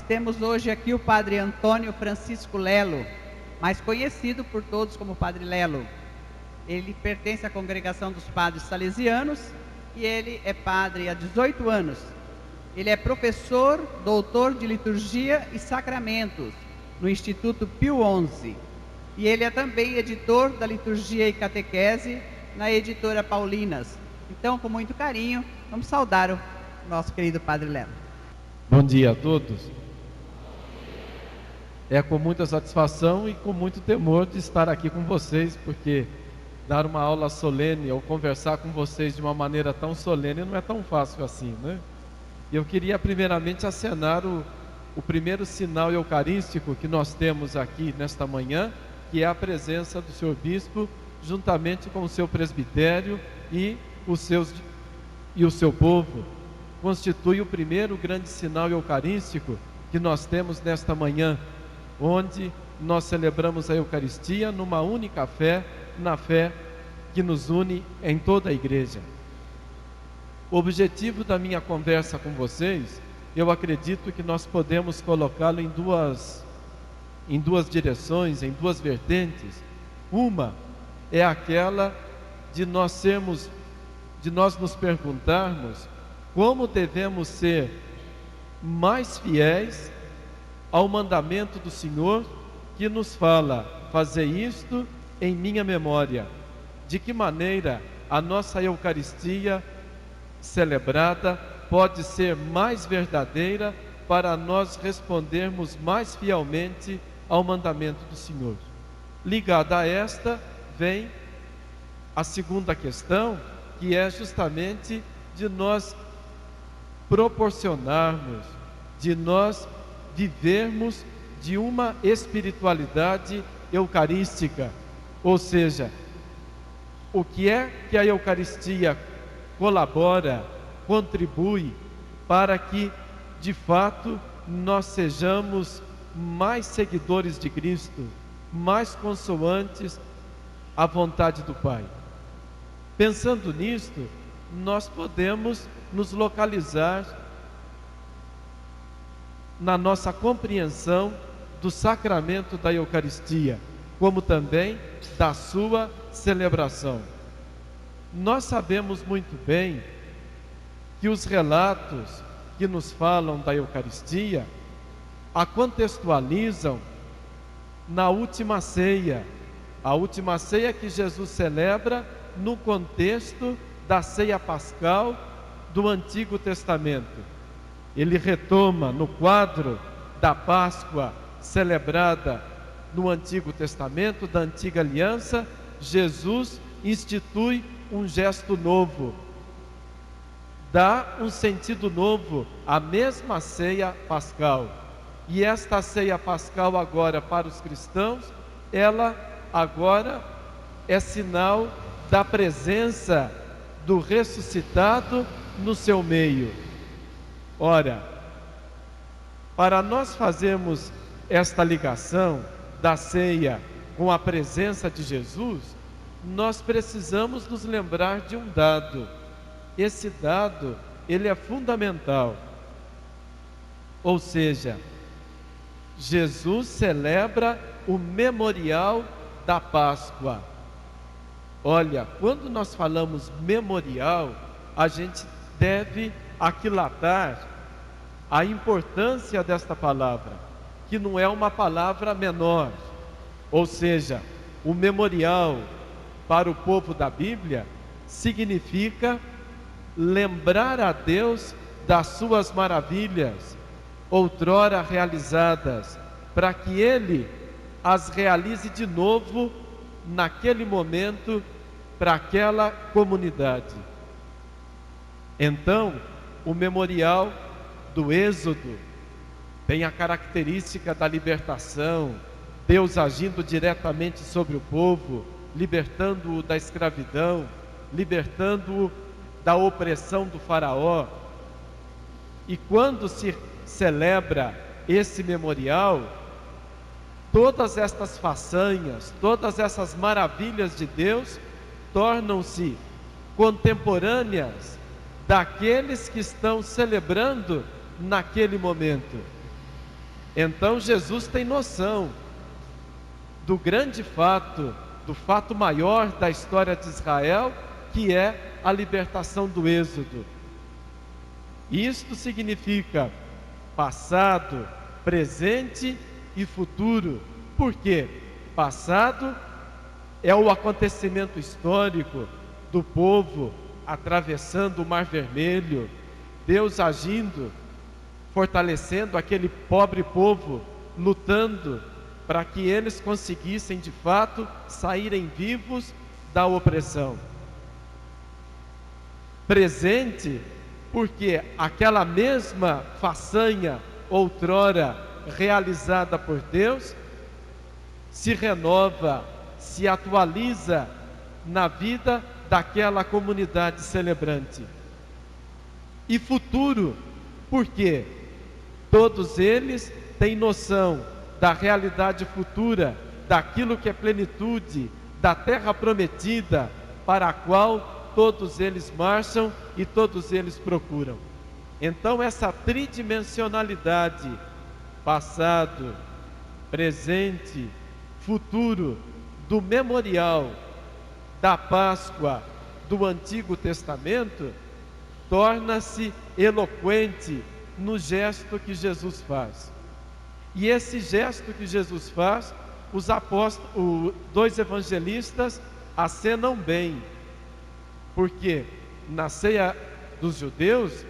temos hoje aqui o Padre Antônio Francisco Lelo, mais conhecido por todos como Padre Lelo. Ele pertence à congregação dos padres salesianos e ele é padre há 18 anos. Ele é professor, doutor de liturgia e sacramentos no Instituto Pio XI. E ele é também editor da liturgia e catequese na editora Paulinas. Então, com muito carinho, vamos saudar o nosso querido Padre Lelo. Bom dia a todos. É com muita satisfação e com muito temor de estar aqui com vocês, porque dar uma aula solene ou conversar com vocês de uma maneira tão solene não é tão fácil assim, né? E eu queria primeiramente acenar o primeiro sinal eucarístico que nós temos aqui nesta manhã, que é a presença do Senhor Bispo, juntamente com o seu presbitério e o seu povo. Constitui o primeiro grande sinal eucarístico que nós temos nesta manhã, onde nós celebramos a Eucaristia numa única fé, na fé que nos une em toda a igreja. O objetivo da minha conversa com vocês, eu acredito que nós podemos colocá-lo em duas direções, em duas vertentes. Uma é aquela de nós nos perguntarmos como devemos ser mais fiéis ao mandamento do Senhor, que nos fala: fazer isto em minha memória. De que maneira a nossa Eucaristia celebrada pode ser mais verdadeira para nós respondermos mais fielmente ao mandamento do Senhor. Ligada a esta vem a segunda questão, que é justamente de nós proporcionarmos, de nós vivermos de uma espiritualidade eucarística, ou seja, o que é que a Eucaristia colabora, contribui para que de fato nós sejamos mais seguidores de Cristo, mais consoantes à vontade do Pai. Pensando nisto, nós podemos nos localizar na nossa compreensão do sacramento da Eucaristia, como também da sua celebração. Nós sabemos muito bem que os relatos que nos falam da Eucaristia a contextualizam na última ceia, a última ceia que Jesus celebra no contexto da ceia pascal do Antigo Testamento. Ele retoma no quadro da Páscoa celebrada no Antigo Testamento, da Antiga Aliança. Jesus institui um gesto novo, dá um sentido novo à mesma ceia pascal. E esta ceia pascal agora para os cristãos, ela agora é sinal da presença do ressuscitado no seu meio. Ora, para nós fazermos esta ligação da ceia com a presença de Jesus, nós precisamos nos lembrar de um dado. Esse dado, ele é fundamental. Ou seja, Jesus celebra o memorial da Páscoa. Olha, quando nós falamos memorial, a gente deve aquilatar a importância desta palavra, que não é uma palavra menor. Ou seja, o memorial para o povo da Bíblia significa lembrar a Deus das suas maravilhas, outrora realizadas, para que Ele as realize de novo naquele momento para aquela comunidade. Então, o memorial do Êxodo tem a característica da libertação, Deus agindo diretamente sobre o povo, libertando-o da escravidão, libertando-o da opressão do faraó. E quando se celebra esse memorial, todas estas façanhas, todas essas maravilhas de Deus tornam-se contemporâneas daqueles que estão celebrando naquele momento. Então Jesus tem noção do grande fato, do fato maior da história de Israel, que é a libertação do Êxodo. Isto significa passado, presente e futuro. Por quê? Passado é o acontecimento histórico do povo atravessando o Mar Vermelho, Deus agindo, fortalecendo aquele pobre povo, lutando para que eles conseguissem de fato saírem vivos da opressão. Presente, porque aquela mesma façanha outrora realizada por Deus se renova, se atualiza na vida daquela comunidade celebrante. E futuro, porque todos eles têm noção da realidade futura, daquilo que é plenitude, da terra prometida, para a qual todos eles marcham e todos eles procuram. Então essa tridimensionalidade, passado, presente, futuro, do memorial da Páscoa do Antigo Testamento, torna-se eloquente no gesto que Jesus faz. E esse gesto que Jesus faz, os apóstolos, dois evangelistas acenam bem, porque na ceia dos judeus,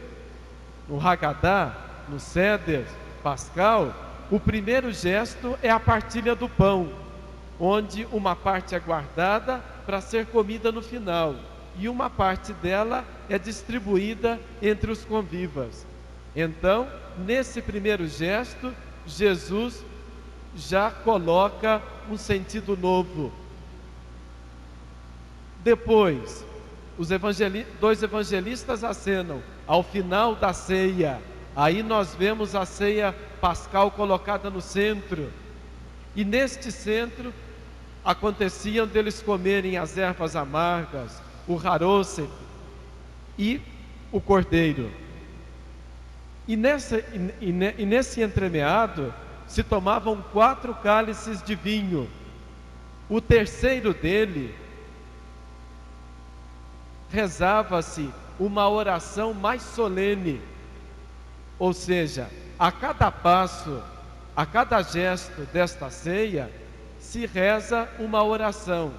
no Hagadá, no Seder Pascal, o primeiro gesto é a partilha do pão, onde uma parte é guardada para ser comida no final, e uma parte dela é distribuída entre os convivas. Então, nesse primeiro gesto, Jesus já coloca um sentido novo. Depois, dois evangelistas acenam ao final da ceia. Aí nós vemos a ceia pascal colocada no centro. E neste centro aconteciam deles comerem as ervas amargas, o haroset e o cordeiro. E nesse entremeado se tomavam 4 cálices de vinho. O terceiro dele, rezava-se uma oração mais solene, ou seja, a cada passo, a cada gesto desta ceia, se reza uma oração.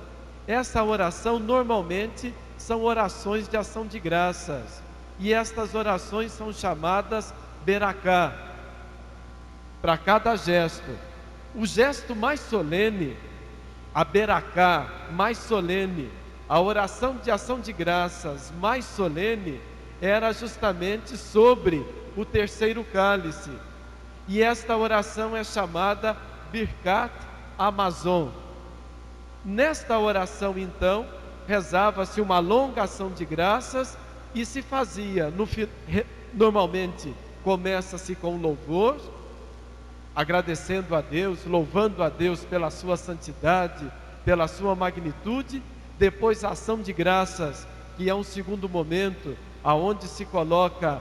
Essa oração normalmente são orações de ação de graças, e estas orações são chamadas Beracá, para cada gesto. O gesto mais solene, a Beracá mais solene, a oração de ação de graças mais solene, era justamente sobre o terceiro cálice. E esta oração é chamada Birkat Hamazon. Nesta oração, então, rezava-se uma longa ação de graças e se fazia, normalmente, começa-se com louvor, agradecendo a Deus, louvando a Deus pela sua santidade, pela sua magnitude. Depois a ação de graças, que é um segundo momento, aonde se coloca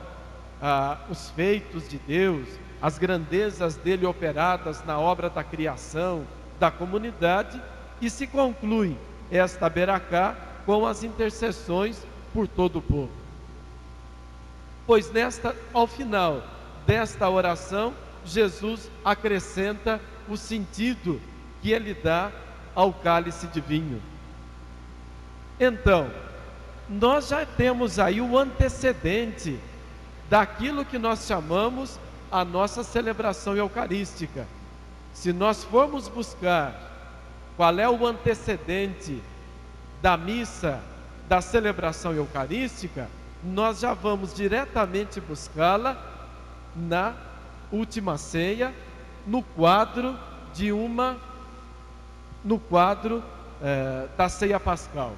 os feitos de Deus, as grandezas dele operadas na obra da criação, da comunidade, e se conclui esta Beracá com as intercessões por todo o povo. Pois ao final desta oração, Jesus acrescenta o sentido que ele dá ao cálice de vinho. Então, nós já temos aí o antecedente daquilo que nós chamamos a nossa celebração eucarística. Se nós formos buscar qual é o antecedente da missa, da celebração eucarística, nós já vamos diretamente buscá-la na última ceia, no quadro da ceia pascal.